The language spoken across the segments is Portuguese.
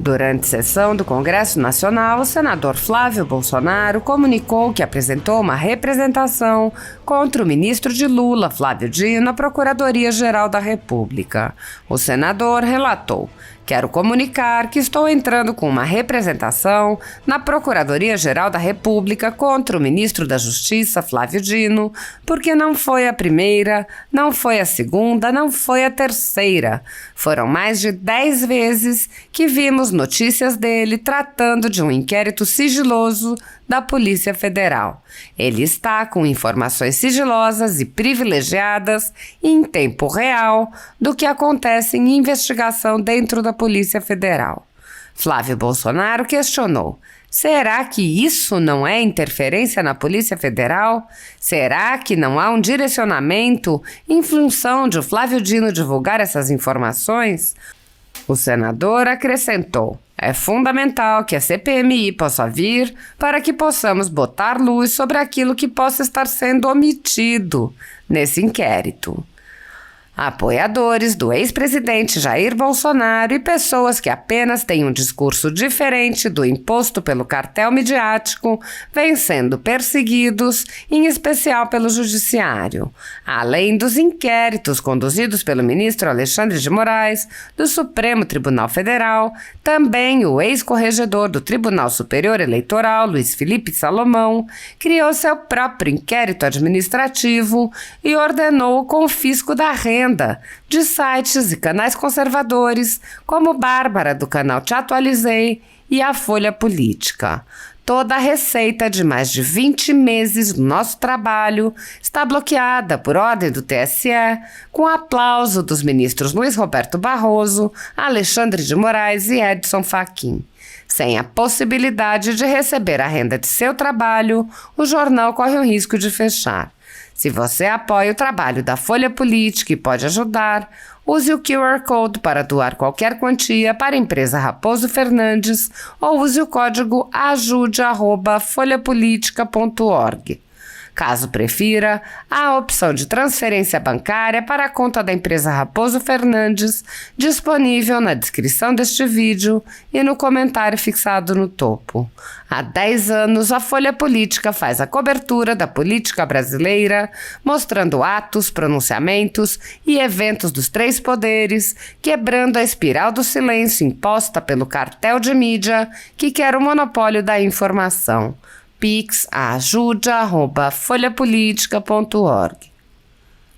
Durante sessão do Congresso Nacional, o senador Flávio Bolsonaro comunicou que apresentou uma representação contra o ministro de Lula, Flávio Dino, à Procuradoria-Geral da República. O senador relatou: "Quero comunicar que estou entrando com uma representação na Procuradoria-Geral da República contra o ministro da Justiça, Flávio Dino, porque não foi a primeira, não foi a segunda, não foi a terceira. Foram mais de 10 vezes que vimos notícias dele tratando de um inquérito sigiloso da Polícia Federal. Ele está com informações sigilosas e privilegiadas em tempo real do que acontece em investigação dentro da Polícia Federal." Flávio Bolsonaro questionou: será que isso não é interferência na Polícia Federal? Será que não há um direcionamento em função de o Flávio Dino divulgar essas informações? O senador acrescentou: "É fundamental que a CPMI possa vir para que possamos botar luz sobre aquilo que possa estar sendo omitido nesse inquérito." Apoiadores do ex-presidente Jair Bolsonaro e pessoas que apenas têm um discurso diferente do imposto pelo cartel midiático vêm sendo perseguidos, em especial pelo Judiciário. Além dos inquéritos conduzidos pelo ministro Alexandre de Moraes, do Supremo Tribunal Federal, também o ex-corregedor do Tribunal Superior Eleitoral, Luiz Felipe Salomão, criou seu próprio inquérito administrativo e ordenou o confisco da renda de sites e canais conservadores, como Bárbara, do canal Te Atualizei, e a Folha Política. Toda a receita de mais de 20 meses do nosso trabalho está bloqueada por ordem do TSE, com aplauso dos ministros Luiz Roberto Barroso, Alexandre de Moraes e Edson Fachin. Sem a possibilidade de receber a renda de seu trabalho, o jornal corre o risco de fechar. Se você apoia o trabalho da Folha Política e pode ajudar, use o QR Code para doar qualquer quantia para a empresa Raposo Fernandes ou use o código ajude@folhapolitica.org. Caso prefira, há a opção de transferência bancária para a conta da empresa Raposo Fernandes, disponível na descrição deste vídeo e no comentário fixado no topo. Há 10 anos, a Folha Política faz a cobertura da política brasileira, mostrando atos, pronunciamentos e eventos dos 3 poderes, quebrando a espiral do silêncio imposta pelo cartel de mídia que quer o monopólio da informação. Pix ajude@folhapolitica.org.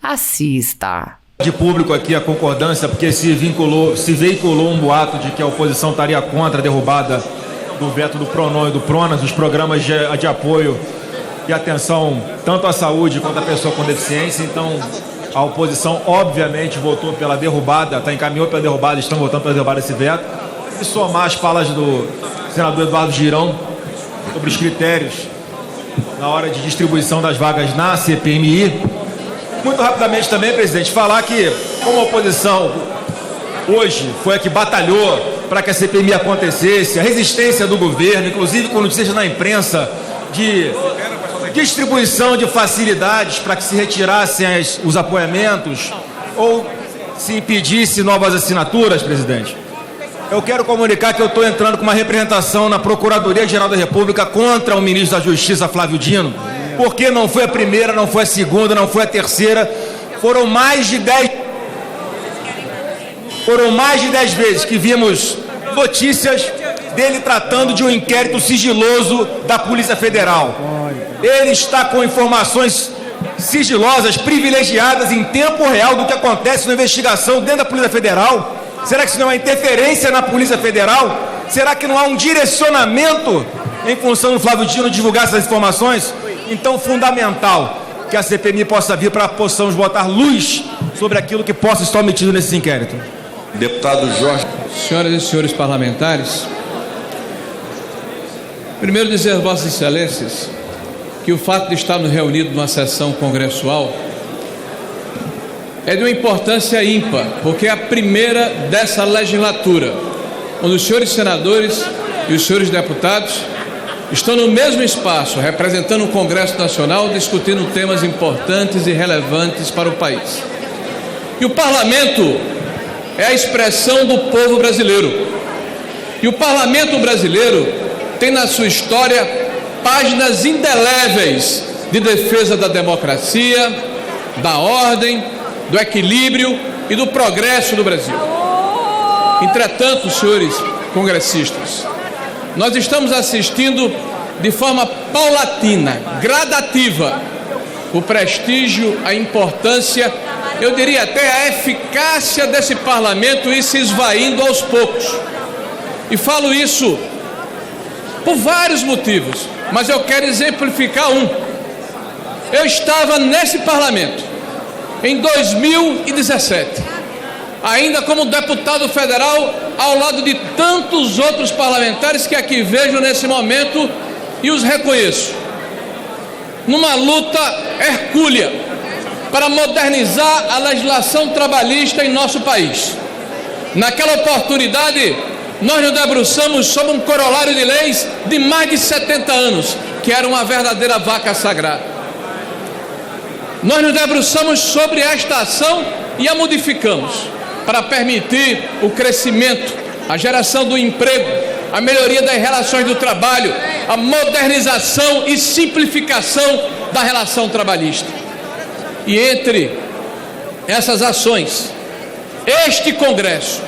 Assista. De público aqui a concordância, porque se veiculou um boato de que a oposição estaria contra a derrubada do veto do PRONON e do PRONAS, os programas de apoio e atenção tanto à saúde quanto à pessoa com deficiência. Então, a oposição obviamente votou pela derrubada, encaminhou pela derrubada, estão votando pela derrubada desse veto. E somar as falas do senador Eduardo Girão sobre os critérios na hora de distribuição das vagas na CPMI. Muito rapidamente também, presidente, falar que como a oposição hoje foi a que batalhou para que a CPMI acontecesse, a resistência do governo, inclusive com notícias na imprensa de distribuição de facilidades para que se retirassem os apoiamentos ou se impedisse novas assinaturas, presidente. Eu quero comunicar que eu estou entrando com uma representação na Procuradoria-Geral da República contra o ministro da Justiça, Flávio Dino, porque não foi a primeira, não foi a segunda, não foi a terceira, foram mais de 10 vezes que vimos notícias dele tratando de um inquérito sigiloso da Polícia Federal. Ele está com informações sigilosas, privilegiadas em tempo real do que acontece na investigação dentro da Polícia Federal. Será que isso não é interferência na Polícia Federal? Será que não há um direcionamento em função do Flávio Dino divulgar essas informações? Então, fundamental que a CPMI possa vir para que possamos botar luz sobre aquilo que possa estar omitido nesse inquérito. Deputado Jorge. Senhoras e senhores parlamentares, primeiro dizer a Vossas Excelências que o fato de estarmos reunidos numa sessão congressual é de uma importância ímpar, porque é a primeira dessa legislatura, onde os senhores senadores e os senhores deputados estão no mesmo espaço, representando o Congresso Nacional, discutindo temas importantes e relevantes para o país. E o Parlamento é a expressão do povo brasileiro. E o parlamento brasileiro tem na sua história páginas indeléveis de defesa da democracia, da ordem, do equilíbrio e do progresso do Brasil. Entretanto, senhores congressistas, nós estamos assistindo de forma paulatina, gradativa, o prestígio, a importância, eu diria até a eficácia desse parlamento ir se esvaindo aos poucos. E falo isso por vários motivos, mas eu quero exemplificar um. Eu estava nesse parlamento em 2017, ainda como deputado federal, ao lado de tantos outros parlamentares que aqui vejo nesse momento e os reconheço, numa luta hercúlea para modernizar a legislação trabalhista em nosso país. Naquela oportunidade, nós nos debruçamos sobre um corolário de leis de mais de 70 anos, que era uma verdadeira vaca sagrada. Nós nos debruçamos sobre esta ação e a modificamos para permitir o crescimento, a geração do emprego, a melhoria das relações do trabalho, a modernização e simplificação da relação trabalhista. E entre essas ações, este Congresso,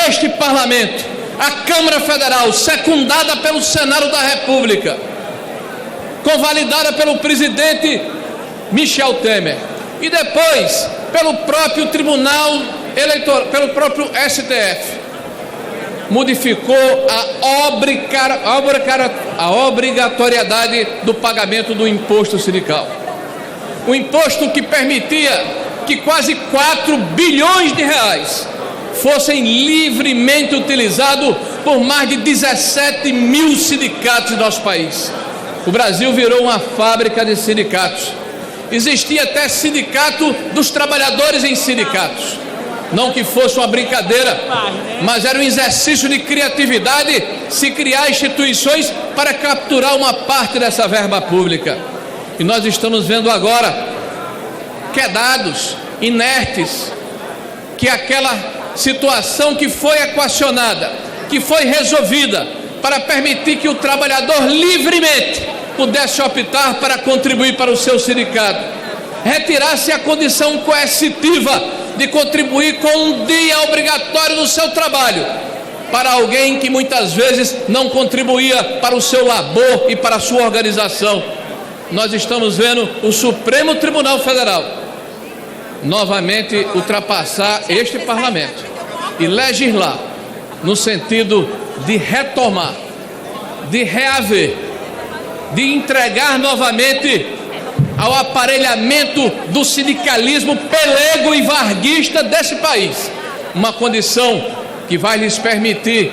este Parlamento, a Câmara Federal, secundada pelo Senado da República, convalidada pelo presidente Michel Temer e depois pelo próprio Tribunal Eleitoral, pelo próprio STF, modificou a obrigatoriedade do pagamento do imposto sindical. O imposto que permitia que quase 4 bilhões de reais fossem livremente utilizados por mais de 17 mil sindicatos do nosso país. O Brasil virou uma fábrica de sindicatos. Existia até sindicato dos trabalhadores em sindicatos. Não que fosse uma brincadeira, mas era um exercício de criatividade se criar instituições para capturar uma parte dessa verba pública. E nós estamos vendo agora quedados, inertes, que aquela situação que foi equacionada, que foi resolvida para permitir que o trabalhador livremente pudesse optar para contribuir para o seu sindicato, retirasse a condição coercitiva de contribuir com um dia obrigatório no seu trabalho para alguém que muitas vezes não contribuía para o seu labor e para a sua organização. Nós estamos vendo o Supremo Tribunal Federal novamente ultrapassar este parlamento e legislar no sentido de retomar, de reaver, de entregar novamente ao aparelhamento do sindicalismo pelego e varguista desse país uma condição que vai lhes permitir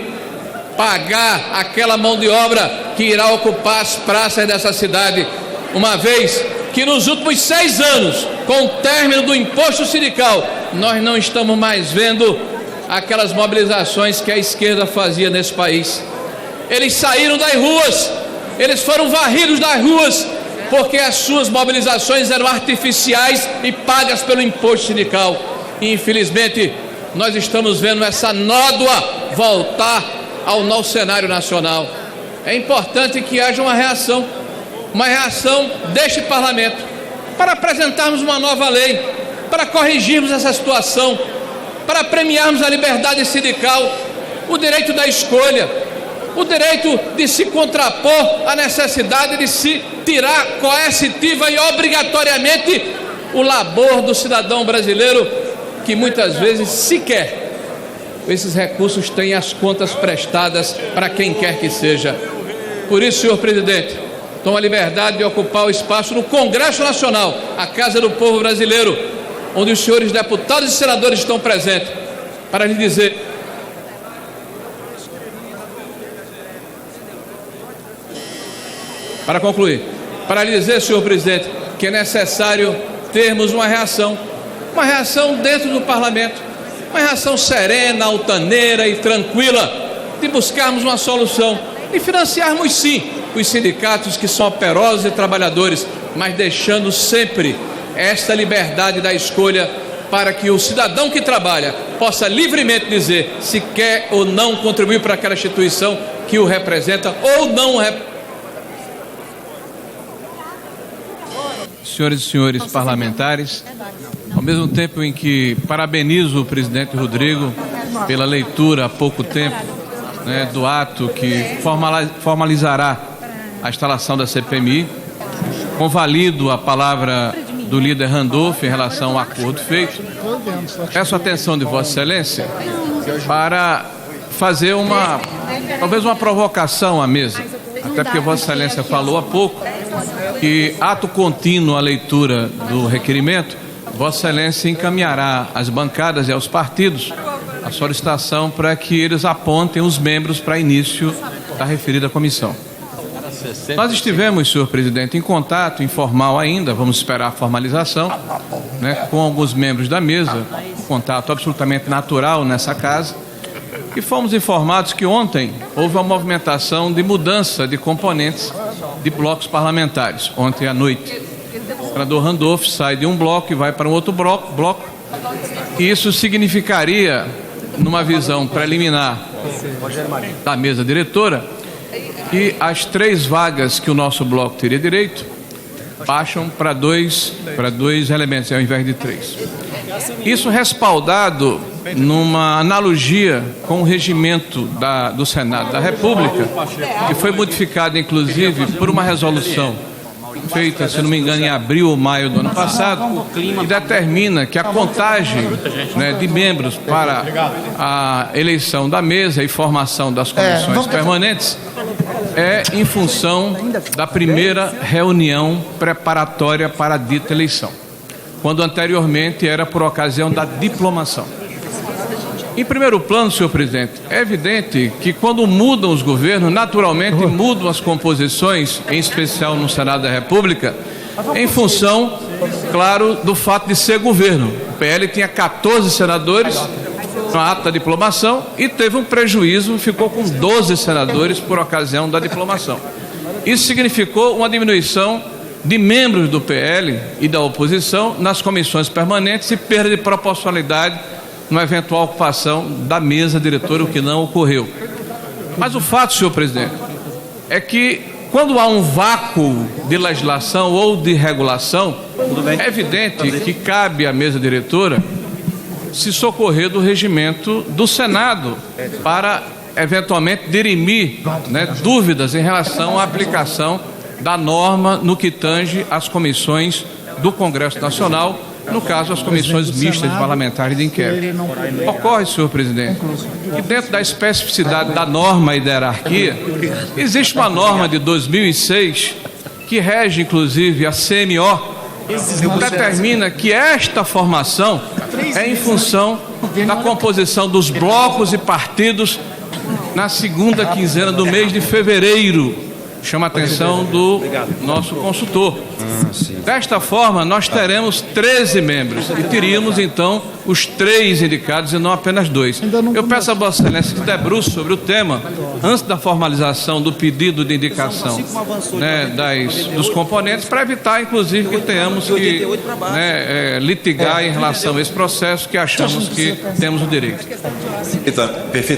pagar aquela mão de obra que irá ocupar as praças dessa cidade, uma vez que nos últimos 6 anos, com o término do imposto sindical, nós não estamos mais vendo aquelas mobilizações que a esquerda fazia nesse país. Eles saíram das ruas, eles foram varridos das ruas, porque as suas mobilizações eram artificiais e pagas pelo imposto sindical. E infelizmente nós estamos vendo essa nódoa voltar ao nosso cenário nacional. É importante que haja uma reação deste parlamento, para apresentarmos uma nova lei, para corrigirmos essa situação, para premiarmos a liberdade sindical, o direito da escolha, o direito de se contrapor à necessidade de se tirar coercitiva e obrigatoriamente o labor do cidadão brasileiro, que muitas vezes sequer esses recursos têm as contas prestadas para quem quer que seja. Por isso, senhor presidente, tomo a liberdade de ocupar o espaço no Congresso Nacional, a Casa do Povo Brasileiro, onde os senhores deputados e senadores estão presentes, para lhe dizer: para concluir, para lhe dizer, senhor presidente, que é necessário termos uma reação dentro do parlamento, uma reação serena, altaneira e tranquila, de buscarmos uma solução, de financiarmos sim os sindicatos que são operosos e trabalhadores, mas deixando sempre esta liberdade da escolha para que o cidadão que trabalha possa livremente dizer se quer ou não contribuir para aquela instituição que o representa ou não representa. Senhoras e senhores parlamentares, ao mesmo tempo em que parabenizo o presidente Rodrigo pela leitura há pouco tempo, do ato que formalizará a instalação da CPMI, convalido a palavra do líder Randolph em relação ao acordo feito, peço a atenção de Vossa Excelência para fazer talvez uma provocação à mesa, até porque Vossa Excelência falou há pouco que, ato contínuo à leitura do requerimento, Vossa Excelência encaminhará às bancadas e aos partidos a solicitação para que eles apontem os membros para início da referida comissão. Nós estivemos, senhor presidente, em contato informal ainda, vamos esperar a formalização, com alguns membros da mesa, contato absolutamente natural nessa casa, e fomos informados que ontem houve uma movimentação de mudança de componentes de blocos parlamentares, ontem à noite. O senador Randolph sai de um bloco e vai para um outro bloco, e isso significaria, numa visão preliminar da mesa diretora, que as 3 vagas que o nosso bloco teria direito baixam para dois elementos, ao invés de 3. Isso respaldado numa analogia com o regimento do Senado da República, que foi modificado, inclusive, por uma resolução feita, se não me engano, em abril ou maio do ano passado, e determina que a contagem de membros para a eleição da mesa e formação das comissões permanentes é em função da primeira reunião preparatória para a dita eleição, quando anteriormente era por ocasião da diplomação. Em primeiro plano, senhor presidente, é evidente que quando mudam os governos, naturalmente mudam as composições, em especial no Senado da República, em função, claro, do fato de ser governo. O PL tinha 14 senadores no ato da diplomação e teve um prejuízo, ficou com 12 senadores por ocasião da diplomação. Isso significou uma diminuição de membros do PL e da oposição nas comissões permanentes e perda de proporcionalidade na eventual ocupação da mesa diretora, o que não ocorreu. Mas o fato, senhor presidente, é que quando há um vácuo de legislação ou de regulação, é evidente que cabe à mesa diretora se socorrer do regimento do Senado para eventualmente dirimir dúvidas em relação à aplicação da norma no que tange às comissões do Congresso Nacional, no caso, as comissões mistas de parlamentares de inquérito. Ocorre, senhor presidente, que dentro da especificidade da norma e da hierarquia, existe uma norma de 2006 que rege, inclusive, a CMO, que determina que esta formação é em função da composição dos blocos e partidos na segunda quinzena do mês de fevereiro. Chama a atenção do nosso consultor. Desta forma, nós teremos 13 membros e teríamos, então, os 3 indicados e não apenas 2. Eu peço a Vossa Excelência que debruce sobre o tema antes da formalização do pedido de indicação dos componentes, para evitar, inclusive, que tenhamos que litigar em relação a esse processo que achamos que temos o direito. Perfeito.